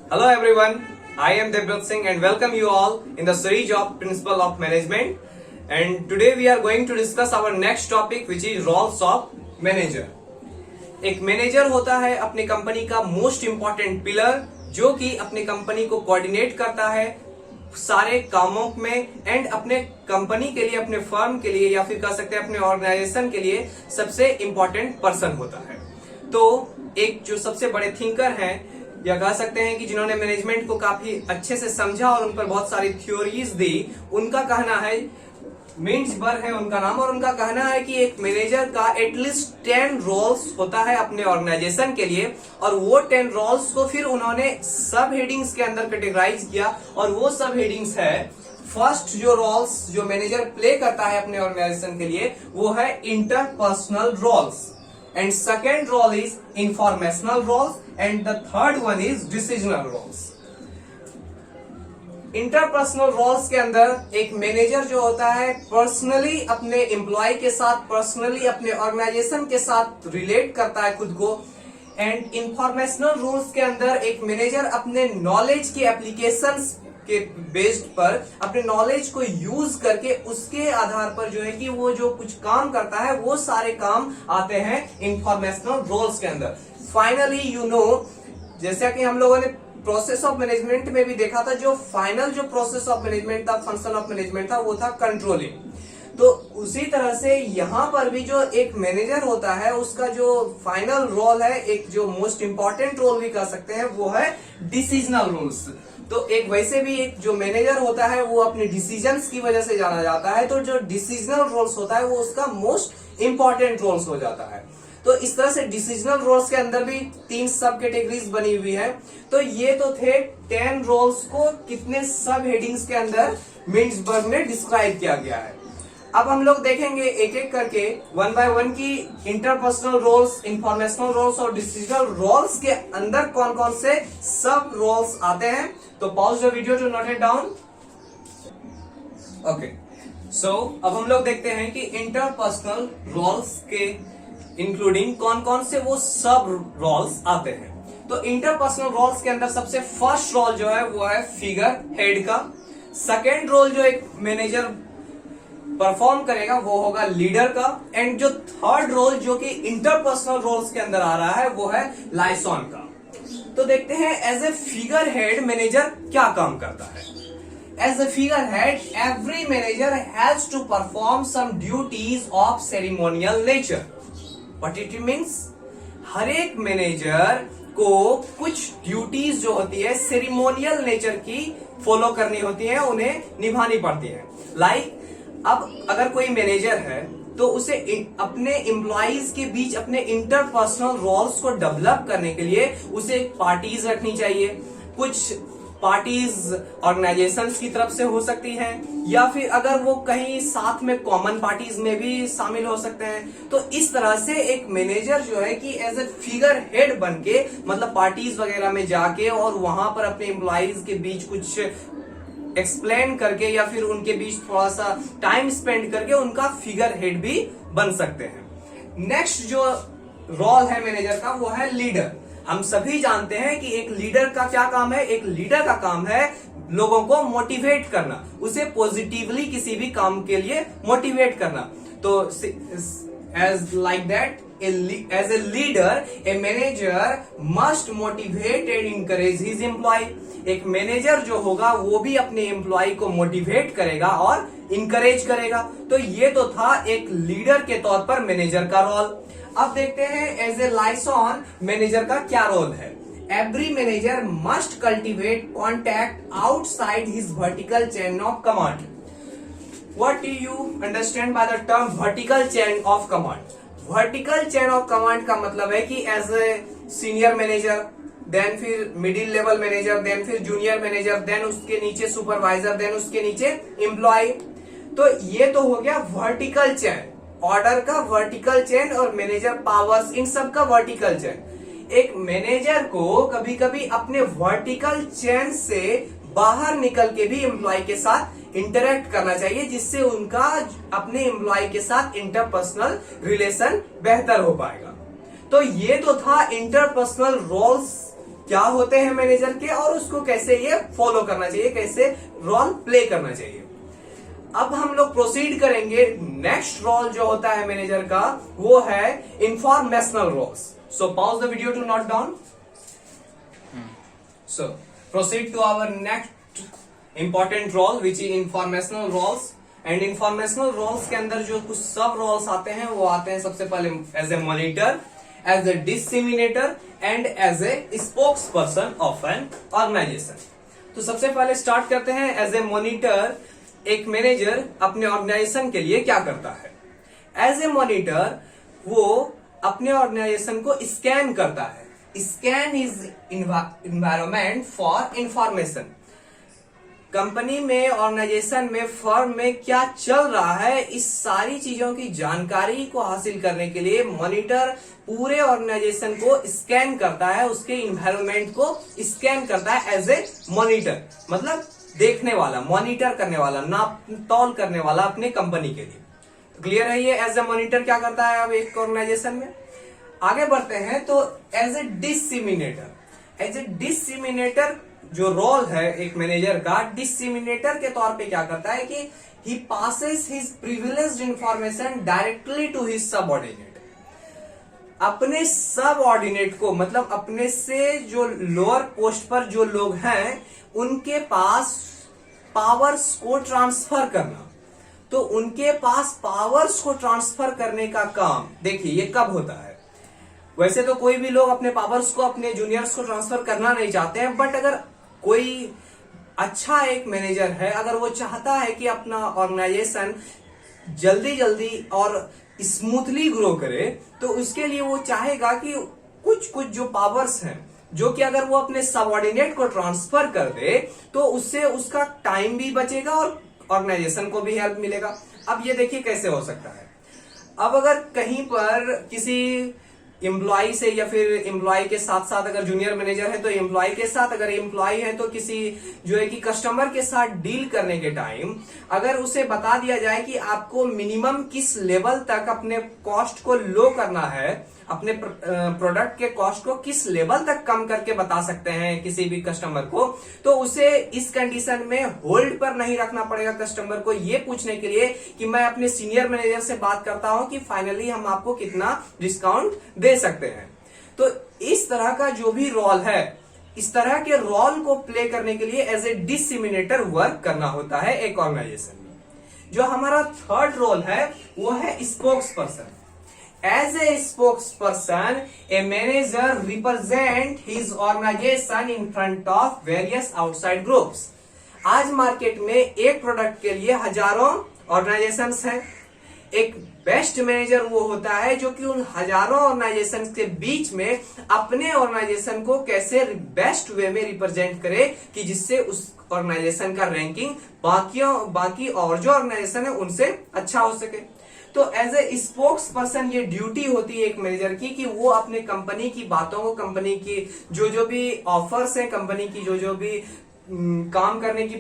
Hello everyone, I am Devrat Singh and welcome you all in the series of Principle of Management. And today we are going to discuss our next topic which is roles of manager. एक manager होता है अपने company का most important pillar जो कि अपने company को coordinate करता है सारे कामों में एंड अपने कंपनी के लिए, अपने फर्म के लिए या फिर कह सकते हैं अपने ऑर्गेनाइजेशन के लिए सबसे इंपॉर्टेंट पर्सन होता है। तो एक जो सबसे बड़े थिंकर हैं या कह सकते हैं कि जिन्होंने मैनेजमेंट को काफी अच्छे से समझा और उन पर बहुत सारी थ्योरीज दी, उनका कहना है, मिंट्सबर्ग है उनका नाम, और उनका कहना है कि एक मैनेजर का एटलीस्ट 10 रोल्स होता है अपने ऑर्गेनाइजेशन के लिए, और वो 10 रोल्स को फिर उन्होंने सब हेडिंग्स के अंदर कैटेगराइज किया। और वो सब हेडिंग्स है, फर्स्ट जो रोल्स जो मैनेजर प्ले करता है अपने ऑर्गेनाइजेशन के लिए वो है interpersonal roles, and second role is informational roles and the third one is decisional roles. Interpersonal roles के अंदर एक मैनेजर जो होता है पर्सनली अपने एम्प्लॉय के साथ, पर्सनली अपने ऑर्गेनाइजेशन के साथ रिलेट करता है खुद को। एंड इंफॉर्मेशनल रोल्स के अंदर एक मैनेजर अपने नॉलेज की एप्लीकेशंस के बेस्ड पर अपने नॉलेज को यूज करके उसके आधार पर जो है कि वो जो कुछ काम करता है वो सारे काम आते हैं इंफॉर्मेशनल रोल्स के अंदर। फाइनली जैसा कि हम लोगों ने प्रोसेस ऑफ मैनेजमेंट में भी देखा था, जो फाइनल जो प्रोसेस ऑफ मैनेजमेंट था, फंक्शन ऑफ मैनेजमेंट था, वो था कंट्रोलिंग। तो उसी तरह से यहाँ पर भी जो एक मैनेजर होता है उसका जो फाइनल रोल है, एक जो मोस्ट इंपॉर्टेंट रोल भी कह सकते हैं, वो है डिसीजनल रोल्स। तो एक वैसे भी एक जो मैनेजर होता है वो अपने डिसीजंस की वजह से जाना जाता है, तो जो डिसीजनल रोल्स होता है वो उसका मोस्ट इंपॉर्टेंट रोल्स हो जाता है। तो इस तरह से डिसीजनल रोल्स के अंदर भी 3 सब कैटेगरीज बनी हुई है। तो ये तो थे 10 रोल्स को कितने सब हेडिंग्स के अंदर मिंट्सबर्ग ने डिस्क्राइब किया गया है। अब हम लोग देखेंगे एक एक करके 1 बाय 1 की इंटरपर्सनल रोल्स, इंफॉर्मेशनल रोल्स और डिसीजनल रोल्स के अंदर कौन कौन से सब रोल्स आते हैं। तो pause the video to note it down. Okay, so अब हम लोग देखते हैं कि इंटरपर्सनल रोल्स के इंक्लूडिंग कौन कौन से वो सब रोल्स आते हैं। तो इंटरपर्सनल रोल्स के अंदर सबसे फर्स्ट रोल जो है वो है फिगर हेड का। सेकेंड रोल जो एक मैनेजर परफॉर्म करेगा वो होगा लीडर का। एंड जो थर्ड रोल जो कि इंटरपर्सनल रोल्स के अंदर आ रहा है वो है लाइसॉन का। तो देखते हैं as a figurehead manager क्या काम करता है। As a figurehead every manager has to perform some duties of ceremonial nature. What it means, हर एक मैनेजर को कुछ ड्यूटीज जो होती है सेरेमोनियल नेचर की फॉलो करनी होती है, उन्हें निभानी पड़ती है। लाइक अब अगर कोई मैनेजर है तो उसे अपने एम्प्लॉइज के बीच अपने इंटरपर्सनल रोल्स को डेवलप करने के लिए उसे पार्टीज रखनी चाहिए। कुछ पार्टीज ऑर्गेनाइजेशंस की तरफ से हो सकती हैं या फिर अगर वो कहीं साथ में कॉमन पार्टीज में भी शामिल हो सकते हैं। तो इस तरह से एक मैनेजर जो है कि एज ए फिगर हेड बन के मतलब पार्टीज वगैरह में जाके और वहां पर अपने एम्प्लॉइज के बीच कुछ एक्सप्लेन करके या फिर उनके बीच थोड़ा सा टाइम स्पेंड करके उनका फिगर हेड भी बन सकते हैं। नेक्स्ट जो रोल है मैनेजर का वो है लीडर। हम सभी जानते हैं कि एक लीडर का क्या काम है। एक लीडर का काम है लोगों को मोटिवेट करना, उसे पॉजिटिवली किसी भी काम के लिए मोटिवेट करना। तो as like that as a leader, a manager must motivate and encourage his employee. एक मैनेजर जो होगा वो भी अपने एम्प्लॉय को मोटिवेट करेगा और इंकरेज करेगा। तो ये तो था एक लीडर के तौर पर मैनेजर का रोल। अब देखते हैं एज ए लाइसॉन मैनेजर का क्या रोल है। Every manager must cultivate contact outside his vertical chain of command. What do you understand by the term vertical chain of command? Vertical chain of command का मतलब है कि as a senior manager, then फिर middle level manager, then फिर junior manager, then उसके नीचे supervisor, then उसके नीचे एम्प्लॉय। तो ये तो हो गया वर्टिकल चेन, ऑर्डर का वर्टिकल चेन और मैनेजर पावर्स, इन सब का वर्टिकल चेन। एक मैनेजर को कभी कभी अपने वर्टिकल चेन से बाहर निकल के भी एम्प्लॉय के साथ इंटरेक्ट करना चाहिए, जिससे उनका अपने एम्प्लॉय के साथ इंटरपर्सनल रिलेशन बेहतर हो पाएगा। तो ये तो था इंटरपर्सनल रोल्स क्या होते हैं मैनेजर के और उसको कैसे ये फॉलो करना चाहिए, कैसे रोल प्ले करना चाहिए। अब हम लोग प्रोसीड करेंगे। नेक्स्ट रोल जो होता है मैनेजर का वो है informational roles. So pause the video to note down. So proceed to our next important role which is informational roles. And informational roles के अंदर जो कुछ सब रोल्स आते हैं वो आते हैं सबसे पहले as a monitor, as a disseminator and as a spokesperson of an organization. तो सबसे पहले स्टार्ट करते हैं एज ए मॉनिटर। एक मैनेजर अपने ऑर्गेनाइजेशन के लिए क्या करता है? एज ए मॉनिटर वो अपने ऑर्गेनाइजेशन को स्कैन करता है। Scan is environment for information. Company में, ऑर्गेनाइजेशन में, फर्म में क्या चल रहा है, इस सारी चीजों की जानकारी को हासिल करने के लिए मॉनिटर पूरे ऑर्गेनाइजेशन को स्कैन करता है, उसके इन्वायरमेंट को स्कैन करता है एज ए मॉनिटर। मतलब देखने वाला, मॉनिटर करने वाला, नाप तौल करने वाला अपने कंपनी के लिए। क्लियर है ये एज ए मॉनिटर क्या करता है अब एक ऑर्गेनाइजेशन में। आगे बढ़ते हैं तो एज ए डिसेमिनेटर। एज ए डिसेमिनेटर जो रोल है एक मैनेजर का, डिसेमिनेटर के तौर पे क्या करता है कि he passes his privileged information directly to his subordinate. अपने सबऑर्डिनेट को, मतलब अपने से जो लोअर पोस्ट पर जो लोग हैं उनके पास पावर्स को ट्रांसफर करना। तो उनके पास पावर्स को ट्रांसफर करने का काम देखिए ये कब होता है। वैसे तो कोई भी लोग अपने पावर्स को अपने जूनियर्स को ट्रांसफर करना नहीं चाहते हैं, बट अगर कोई अच्छा एक मैनेजर है, अगर वो चाहता है कि अपना ऑर्गेनाइजेशन जल्दी जल्दी और स्मूथली ग्रो करे, तो उसके लिए वो चाहेगा कि कुछ कुछ जो पावर्स हैं जो कि अगर वो अपने सबऑर्डिनेट को ट्रांसफर कर दे तो उससे उसका टाइम भी बचेगा और ऑर्गेनाइजेशन को भी हेल्प मिलेगा। अब ये देखिए कैसे हो सकता है। अब अगर कहीं पर किसी एम्प्लॉय से या फिर एम्प्लॉय के साथ साथ, अगर जूनियर मैनेजर है तो एम्प्लॉय के साथ, अगर एम्प्लॉय है तो किसी जो है कि कस्टमर के साथ डील करने के टाइम अगर उसे बता दिया जाए कि आपको मिनिमम किस लेवल तक अपने कॉस्ट को लो करना है, अपने प्रोडक्ट के कॉस्ट को किस लेवल तक कम करके बता सकते हैं किसी भी कस्टमर को, तो उसे इस कंडीशन में होल्ड पर नहीं रखना पड़ेगा कस्टमर को ये पूछने के लिए कि मैं अपने सीनियर मैनेजर से बात करता हूं कि फाइनली हम आपको कितना डिस्काउंट दे सकते हैं। तो इस तरह का जो भी रोल है, इस तरह के रोल को प्ले करने के लिए एज ए डिसेमिनेटर वर्क करना होता है एक ऑर्गेनाइजेशन में। जो हमारा थर्ड रोल है वो है spokes person. As a spokesperson, a manager represent his organization in front of various outside groups. आज मार्केट में एक प्रोडक्ट के लिए हजारों ऑर्गेनाइजेशंस हैं। एक बेस्ट मैनेजर वो होता है जो कि उन हजारों ऑर्गेनाइजेशन के बीच में अपने ऑर्गेनाइजेशन को कैसे बेस्ट वे में रिप्रेजेंट करे कि जिससे उस ऑर्गेनाइजेशन का रैंकिंग बाकी और जो ऑर्गेनाइजेशन है उनसे अच्छा हो सके। तो एज ए स्पोक्स पर्सन ये ड्यूटी होती है एक मैनेजर की कि वो अपने कंपनी की बातों को, कंपनी की जो भी ऑफर्स है, कंपनी की जो भी काम करने की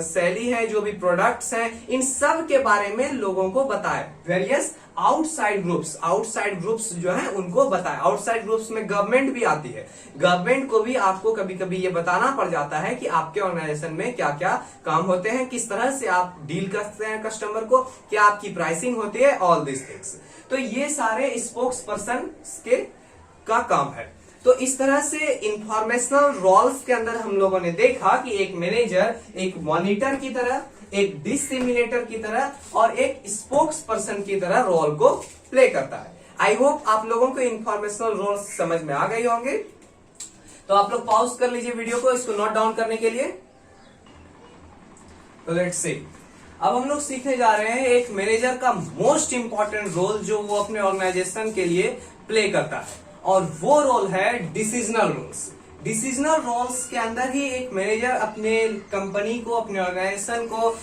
शैली है, जो भी प्रोडक्ट्स हैं, इन सब के बारे में लोगों को बताए। वेरियस आउटसाइड ग्रुप्स जो हैं उनको बताए। आउटसाइड ग्रुप्स में गवर्नमेंट भी आती है। गवर्नमेंट को भी आपको कभी कभी ये बताना पड़ जाता है कि आपके ऑर्गेनाइजेशन में क्या क्या काम होते हैं, किस तरह से आप डील करते हैं कस्टमर को, क्या आपकी प्राइसिंग होती है, ऑल दिस थिंग्स। तो ये सारे स्पोक्स पर्सन के का काम है। तो इस तरह से इंफॉर्मेशनल रोल्स के अंदर हम लोगों ने देखा कि एक मैनेजर एक मॉनिटर की तरह, एक डिसेमिनेटर की तरह और एक स्पोक्स पर्सन की तरह रोल को प्ले करता है। आई होप आप लोगों को इंफॉर्मेशनल रोल्स समझ में आ गए होंगे। तो आप लोग पॉज कर लीजिए वीडियो को इसको नोट डाउन करने के लिए। तो लेट्स सी, अब हम लोग सीखने जा रहे हैं एक मैनेजर का मोस्ट इंपॉर्टेंट रोल जो वो अपने ऑर्गेनाइजेशन के लिए प्ले करता है, और वो रोल है डिसीजनल रोल्स। डिसीजनल रोल्स के अंदर ही एक मैनेजर अपने कंपनी को, अपने ऑर्गेनाइजेशन को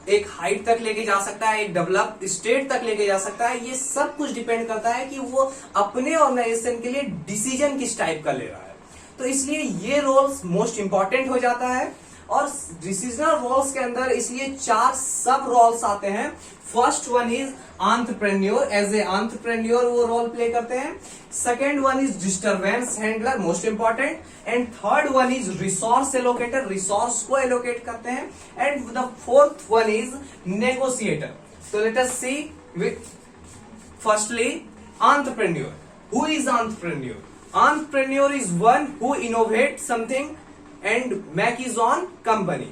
एक हाइट तक लेके जा सकता है, एक डेवलप स्टेट तक लेके जा सकता है। ये सब कुछ डिपेंड करता है कि वो अपने ऑर्गेनाइजेशन के लिए डिसीजन किस टाइप का ले रहा है। तो इसलिए ये रोल्स मोस्ट इंपॉर्टेंट हो जाता है। और डिसीजनल रोल्स के अंदर इसलिए 4 सब रोल्स आते हैं। First one is entrepreneur, as a entrepreneur वो रोल प्ले करते हैं। Second one is disturbance handler, most important. And third one is resource allocator, resource को एलोकेट करते हैं। And the fourth one is negotiator. तो let us see firstly entrepreneur. Who is entrepreneur? Entrepreneur is one who innovate something and make his own company.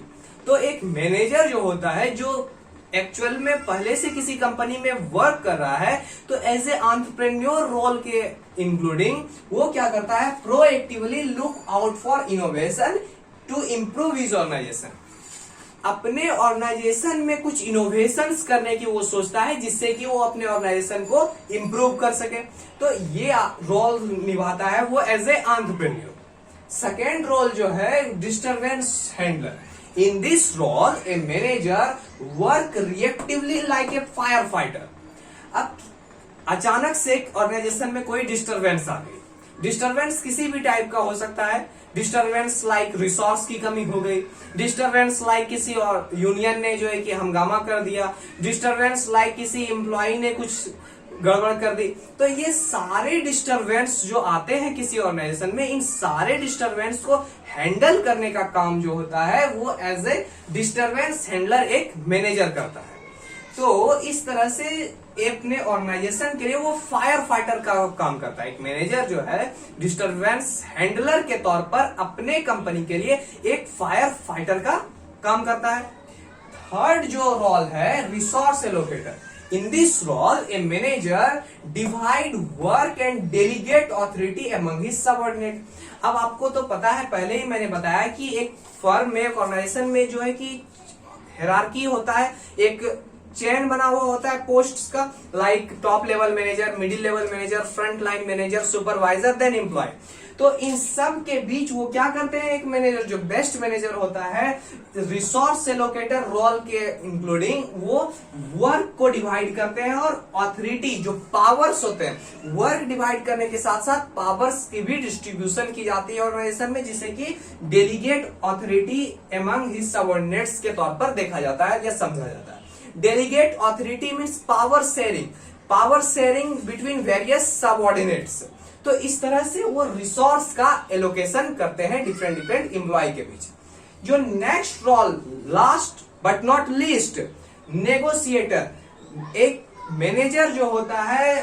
तो एक manager जो होता है, जो एक्चुअल में पहले से किसी कंपनी में वर्क कर रहा है, तो एज ए एंटरप्रेन्योर रोल के इंक्लूडिंग वो क्या करता है, proactively look out for innovation to improve his organisation. अपने ऑर्गेनाइजेशन में कुछ इनोवेशंस करने की वो सोचता है, जिससे कि वो अपने ऑर्गेनाइजेशन को इंप्रूव कर सके। तो ये रोल निभाता है वो as a entrepreneur. Second role जो है disturbance handler. In this role a manager work reactively like a firefighter. अब अचानक से एक ऑर्गेनाइजेशन में कोई डिस्टरबेंस आ गई, डिस्टरबेंस किसी भी टाइप का हो सकता है। डिस्टरबेंस लाइक रिसोर्स की कमी हो गई, डिस्टरबेंस लाइक किसी और यूनियन ने जो है कि हंगामा कर दिया, डिस्टरबेंस लाइक किसी एम्प्लॉय ने कुछ गड़बड़ कर दी। तो ये सारे डिस्टरबेंस जो आते हैं किसी ऑर्गेनाइजेशन में, इन सारे डिस्टरबेंस को हैंडल करने का काम जो होता है वो एज ए डिस्टरबेंस हैंडलर एक मैनेजर करता है। तो इस तरह से अपने ऑर्गेनाइजेशन के लिए वो फायर फाइटर का काम करता है। एक मैनेजर जो है डिस्टरबेंस हैंडलर के तौर पर अपने कंपनी के लिए एक फायर फाइटर का काम करता है। थर्ड जो रोल है resource allocator. In this role a manager divide work and delegate authority among his subordinate. अब आपको तो पता है, पहले ही मैंने बताया कि एक फर्म में, एक ऑर्गेनाइजेशन में जो है कि हायरार्की होता है, एक चेन बना हुआ होता है पोस्ट्स का, like top level manager, middle level manager, front line manager, supervisor, then employ. तो इन सब के बीच वो क्या करते हैं, एक मैनेजर जो बेस्ट मैनेजर होता है, रिसोर्स एलोकेटर रोल के इंक्लूडिंग वो वर्क को डिवाइड करते हैं और ऑथोरिटी जो पावर्स होते हैं, वर्क डिवाइड करने के साथ साथ पावर्स की भी डिस्ट्रीब्यूशन की जाती है ऑर्गेनाइजेशन में, जिसे कि delegate authority among his subordinates के तौर पर देखा जाता है या समझा जाता है। Delegate authority means power sharing between various subordinates. तो इस तरह से वो रिसोर्स का एलोकेशन करते हैं डिफरेंट एम्प्लॉय के बीच। जो next role, last but not least, negotiator. एक मैनेजर जो होता है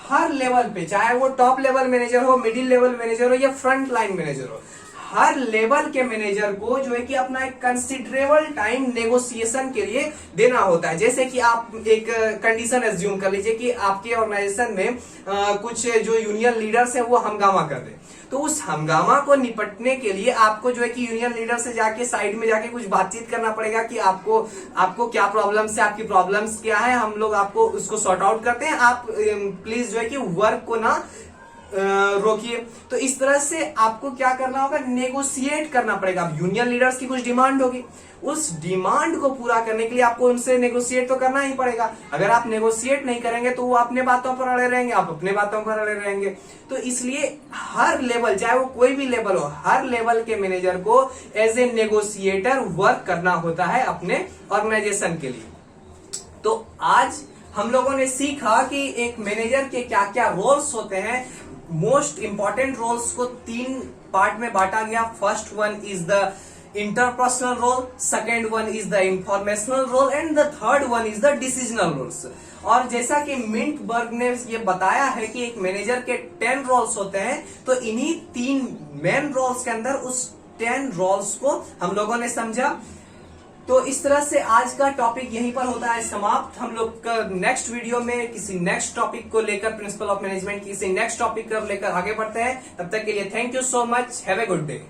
हर लेवल पे, चाहे वो टॉप लेवल मैनेजर हो, मिडिल लेवल मैनेजर हो या फ्रंट लाइन मैनेजर हो, हर लेवल के मैनेजर को जो है कि अपना एक कंसिडरेबल टाइम नेगोशिएशन के लिए देना होता है। जैसे कि आप एक कंडीशन एज्यूम कर लीजिए कि आपके ऑर्गेनाइजेशन में कुछ जो यूनियन लीडर्स है वो हंगामा कर दे, तो उस हंगामा को निपटने के लिए आपको जो है कि यूनियन लीडर से जाके साइड में जाके कुछ बातचीत करना पड़ेगा कि आपको क्या प्रॉब्लम्स है, आपकी प्रॉब्लम्स क्या है, हम लोग आपको उसको सॉर्ट आउट करते हैं, आप प्लीज जो है कि वर्क को ना रोकिए। तो इस तरह से आपको क्या करना होगा, नेगोशिएट करना पड़ेगा। अब यूनियन लीडर्स की कुछ डिमांड होगी, उस डिमांड को पूरा करने के लिए आपको उनसे नेगोशिएट तो करना ही पड़ेगा। अगर आप नेगोशिएट नहीं करेंगे तो वो अपने बातों पर अड़े रहेंगे, आप अपने बातों पर अड़े रहेंगे। तो इसलिए हर लेवल, चाहे वो कोई भी लेवल हो, हर लेवल के मैनेजर को एज ए नेगोशिएटर वर्क करना होता है अपने ऑर्गेनाइजेशन के लिए। तो आज हम लोगों ने सीखा कि एक मैनेजर के क्या क्या रोल्स होते हैं। मोस्ट इंपॉर्टेंट रोल्स को 3 पार्ट में बांटा गया। First one is the interpersonal role, second one is the informational role and the third one is the decisional roles. और जैसा कि मिंटबर्ग ने ये बताया है कि एक मैनेजर के 10 रोल्स होते हैं, तो इन्हीं 3 मेन रोल्स के अंदर उस 10 रोल्स को हम लोगों ने समझा। तो इस तरह से आज का टॉपिक यहीं पर होता है समाप्त। हम लोग का नेक्स्ट वीडियो में किसी नेक्स्ट टॉपिक को लेकर, प्रिंसिपल ऑफ मैनेजमेंट किसी नेक्स्ट टॉपिक को लेकर आगे बढ़ते हैं। तब तक के लिए thank you so much, have a good day.